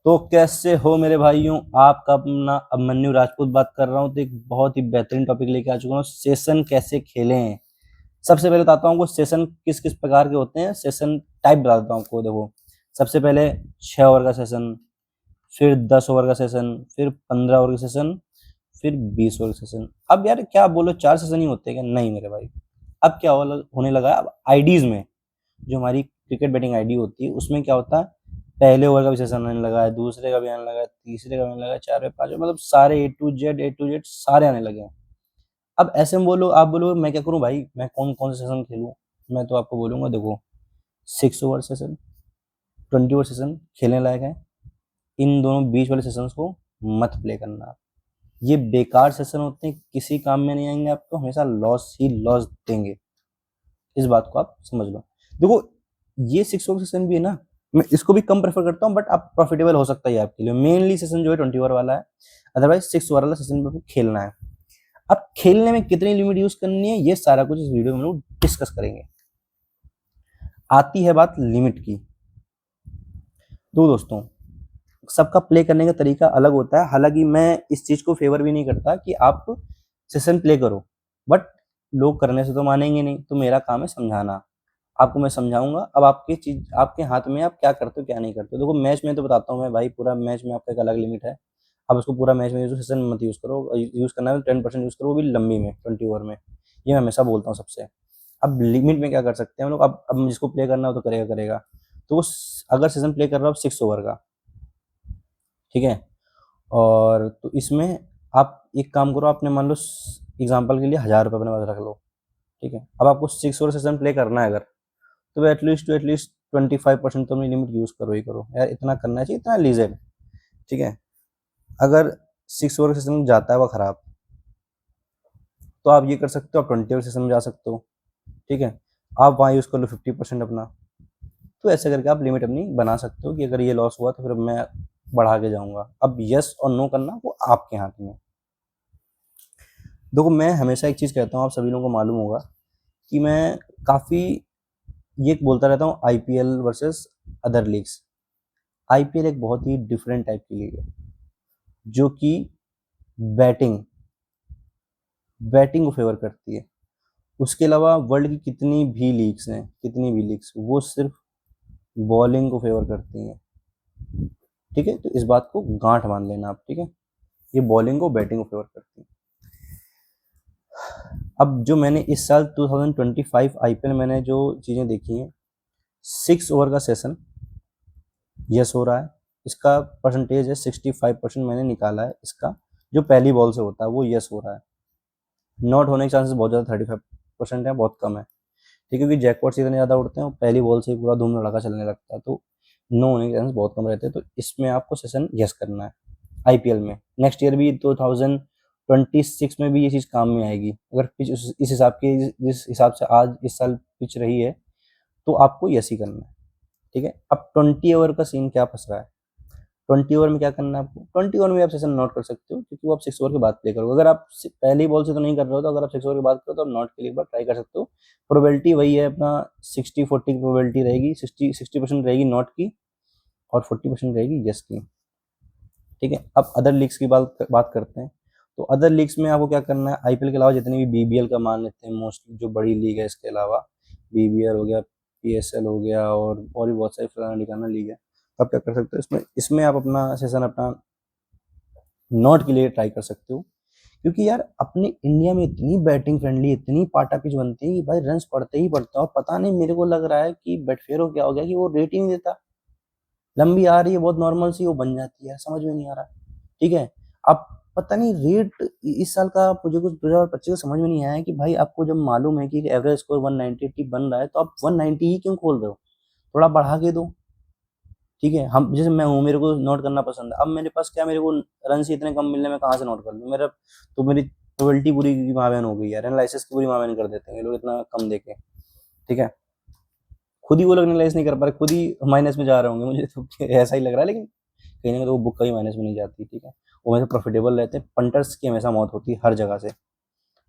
तो कैसे हो मेरे भाइयों, आपका अपना अभिमन्यु राजपूत बात कर रहा हूँ। तो एक बहुत ही बेहतरीन टॉपिक लेके आ चुका हूँ, सेशन कैसे खेलें। सबसे पहले बताता हूँ आपको सेशन किस किस प्रकार के होते हैं, सेशन टाइप बताता हूँ आपको। देखो, सबसे पहले 6 ओवर का सेशन, फिर 10 ओवर का सेशन, फिर 15 ओवर का सेशन, फिर 20 ओवर का सेशन। अब यार क्या बोलो, 4 सेशन ही होते हैं क्या? नहीं मेरे भाई, अब क्या होने लगा है, अब आईडीज में जो हमारी क्रिकेट बैटिंग आईडी होती है उसमें क्या होता है, पहले ओवर का भी सेशन आने लगा है, दूसरे का भी आने लगा है, तीसरे का भी आने लगा है, 4वें 5वें, मतलब सारे ए टू जेड सारे आने लगे हैं। अब ऐसे में बोलो, आप बोलो मैं क्या करूं भाई, मैं कौन कौन से सेशन खेलूं। मैं तो आपको बोलूंगा, देखो 6 ओवर सेशन, 20 ओवर सेशन खेलने लायक है। इन दोनों बीच वाले सेशंस को मत प्ले करना। ये बेकार सेशन होते हैं, किसी काम में नहीं आएंगे, आपको हमेशा लॉस ही लॉस देंगे। इस बात को आप समझ लो। देखो, ये 6 ओवर सेशन भी है ना, मैं इसको भी कम प्रेफर करता हूँ, बट आप प्रॉफिटेबल हो सकता है आपके लिए। मेनली सेशन जो है 20 ओवर वाला है, अदरवाइज 6 ओवर वाला सेशन में खेलना है। अब खेलने में कितनी लिमिट यूज करनी है, ये सारा कुछ इस वीडियो में लोग डिस्कस करेंगे। आती है बात लिमिट की। तो दोस्तों, सबका प्ले करने का तरीका अलग होता है। हालांकि मैं इस चीज को फेवर भी नहीं करता कि आप सेशन प्ले करो, बट लोग करने से तो मानेंगे नहीं, तो मेरा काम है समझाना। आपको मैं समझाऊंगा। अब आपकी चीज आपके हाथ में, आप क्या करते हो क्या नहीं करते हो। देखो, मैच में तो बताता हूँ मैं भाई, पूरा मैच में आपका एक अलग लिमिट है। आप उसको पूरा मैच में यूज, सेशन मत यूज करो। यूज करना है 10% यूज करो, वो भी लंबी में 20 ओवर में। ये मैं हमेशा बोलता हूँ सबसे। अब लिमिट में क्या कर सकते हैं हम लोग, अब जिसको प्ले करना हो तो करेगा करेगा। तो वो अगर सेशन प्ले कर रहा हो 6 ओवर का, ठीक है, और तो इसमें आप एक काम करो, आपने मान लो एग्जाम्पल के लिए 1000 रुपये अपने पास रख लो, ठीक है। अब आपको 6 ओवर सेशन प्ले करना है अगर, तो एटलीस्ट 25% तो अपनी लिमिट यूज करो ही करो यार। इतना करना चाहिए, इतना लीजेड, ठीक है। अगर 6 ओवर सेशन जाता है वह खराब, तो आप ये कर सकते हो, आप 20 ओवर सेशन में जा सकते हो, ठीक है। आप वहाँ यूज कर लो 50% अपना। तो ऐसे करके आप लिमिट अपनी बना सकते हो कि अगर ये लॉस हुआ तो फिर मैं बढ़ा के जाऊंगा। अब यस और नो करना वो आपके हाथ में। देखो, मैं हमेशा एक चीज़ कहता हूँ, आप सभी लोगों को मालूम होगा कि मैं काफ़ी ये बोलता रहता हूँ, IPL versus other leagues. IPL एक बहुत ही डिफरेंट टाइप की लीग है, जो कि बैटिंग बैटिंग को फेवर करती है। उसके अलावा वर्ल्ड की कितनी भी लीग्स वो सिर्फ बॉलिंग को फेवर करती हैं, ठीक है। तो इस बात को गांठ मान लेना आप, ठीक है। ये बॉलिंग को बैटिंग को फेवर करती है। अब जो मैंने इस साल 2025 आईपीएल मैंने जो चीज़ें देखी हैं, 6 ओवर का सेशन यस हो रहा है। इसका परसेंटेज है 65% मैंने निकाला है। इसका जो पहली बॉल से होता है वो यस हो रहा है। नॉट होने के चांसेस बहुत ज़्यादा 35% है, बहुत कम है, ठीक है, क्योंकि जैकपॉट्स इतने ज़्यादा उड़ते हैं, पहली बॉल से ही पूरा धूम धड़ाका चलने लगता है। तो नो होने के चांसेस बहुत कम रहते हैं। तो इसमें आपको सेशन यस करना है आईपीएल में। नेक्स्ट ईयर भी 2026 में भी ये चीज़ काम में आएगी। अगर पिच इस हिसाब की, जिस हिसाब से आज इस साल पिच रही है, तो आपको यस ही करना है, ठीक है। अब 20 ओवर का सीन क्या फंस रहा है। 20 ओवर में क्या करना है आपको, 20 ओवर में आप सेशन नॉट कर सकते हो, क्योंकि वो आप 6 ओवर के बाद प्ले करोगे। अगर आप पहली बॉल से तो नहीं कर रहे हो, तो अगर आप 6 ओवर के बाद करो तो आप नॉट के लिए एक बार ट्राई कर सकते हो। प्रोबेबिलिटी वही है अपना, 60-40 की प्रोबेबिलिटी रहेगी। 60% रहेगी नॉट की, और 40% रहेगी यस की, ठीक है। अब अदर लीग्स की बात करते हैं। तो अदर लीग्स में आपको क्या करना है, आईपीएल के अलावा जितनी भी बीबीएल का मान लेते हैं, मोस्टली जो बड़ी लीग है, इसके अलावा बीबीएल हो गया, पीएसएल हो गया, और भी बहुत सारी फलाना ढिकाना लीग है। आप क्या कर सकते हो, इसमें आप अपना सेशन अपना नॉट के लिए ट्राई कर सकते हो। क्योंकि यार अपने इंडिया में इतनी बैटिंग फ्रेंडली, इतनी पाटा पिच बनती है कि भाई रन्स पड़ते ही पड़ते हैं। और पता नहीं, मेरे को लग रहा है कि बेटफेरो क्या हो गया कि वो रेटिंग देता, लंबी आ रही है बहुत नॉर्मल सी, वो बन जाती है, समझ में नहीं आ रहा, ठीक है। अब पता नहीं रेट इस साल का मुझे कुछ 2025 का समझ में नहीं आया कि भाई आपको जब मालूम है कि एवरेज स्कोर 190 बन रहा है, तो आप 190 ही क्यों खोल रहे हो, थोड़ा बढ़ा के दो, ठीक है। हम जैसे मैं हूँ, मेरे को नोट करना पसंद है। अब मेरे पास क्या, मेरे को रन से इतने कम मिलने में कहाँ से नोट कर लूँ, मेरा तो मेरी प्रोबेबिलिटी पूरी की माँ बहन हो गई यार। एनालिसिस की पूरी माँ बहन कर देते हैं ये लोग इतना कम देके, ठीक है। खुद ही वो लोग एनालाइज नहीं कर पा रहे, खुद ही माइनस में जा रहे होंगे, मुझे तो ऐसा ही लग रहा है। लेकिन कहीं ना कहीं तो वो बुक कभी माइनस में नहीं जाती, ठीक है। वो हमेशा प्रॉफिटेबल रहते हैं। पंटर्स की हमेशा मौत होती है हर जगह से,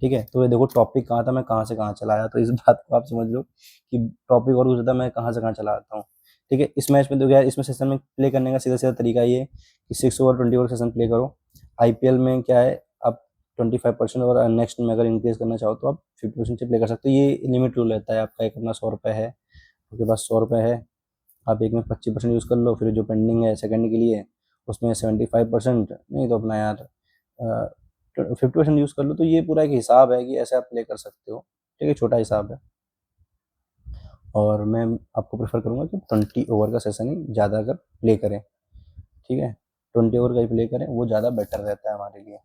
ठीक है। तो ये देखो, टॉपिक कहाँ था, मैं कहाँ से कहाँ चला आया। तो इस बात को आप समझ लो कि टॉपिक और कुछ था, मैं कहाँ से कहाँ चला आता हूँ। ठीक है। इस मैच में तो यार इसमें सेशन में प्ले करने का सीधा सीधा तरीका ये है कि 6 ओवर 20 ओवर सेशन प्ले करो। आईपीएल में क्या है, आप 25% और नेक्स्ट में अगर इंक्रीज करना चाहो तो आप 50% से प्ले कर सकते हो। ये लिमिट रूल रहता है आपका। एक अपना 100 रुपये है, आपके पास 100 रुपये है, आप एक में 25% यूज़ कर लो, फिर जो पेंडिंग है सेकंड के लिए उसमें 75%, नहीं तो अपना यार 50% यूज़ कर लो। तो ये पूरा एक हिसाब है कि ऐसे आप प्ले कर सकते हो। ठीक है, छोटा हिसाब है। और मैं आपको प्रेफर करूँगा कि 20 ओवर का सेशन ही ज़्यादा अगर प्ले करें, ठीक है, 20 ओवर का ही प्ले करें, वो ज़्यादा बेटर रहता है हमारे लिए।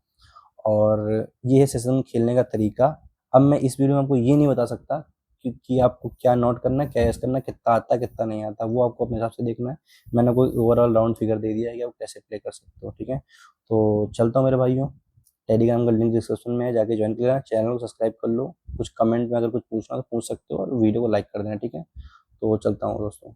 और ये है सेशन खेलने का तरीका। अब मैं इस वीडियो में आपको ये नहीं बता सकता कि आपको क्या नोट करना है, क्या ऐड करना है, कितना आता है कितना नहीं आता, वो आपको अपने हिसाब से देखना है। मैंने कोई ओवरऑल राउंड फिगर दे दिया है कि आप कैसे प्ले कर सकते हो। ठीक है, तो चलता हूँ मेरे भाइयों। टेलीग्राम का लिंक डिस्क्रिप्शन में है, जाके ज्वाइन कर लेना, चैनल को सब्सक्राइब कर लो। कुछ कमेंट में अगर कुछ पूछना तो पूछ सकते हो, और वीडियो को लाइक कर देना। ठीक है, तो चलता हूँ दोस्तों।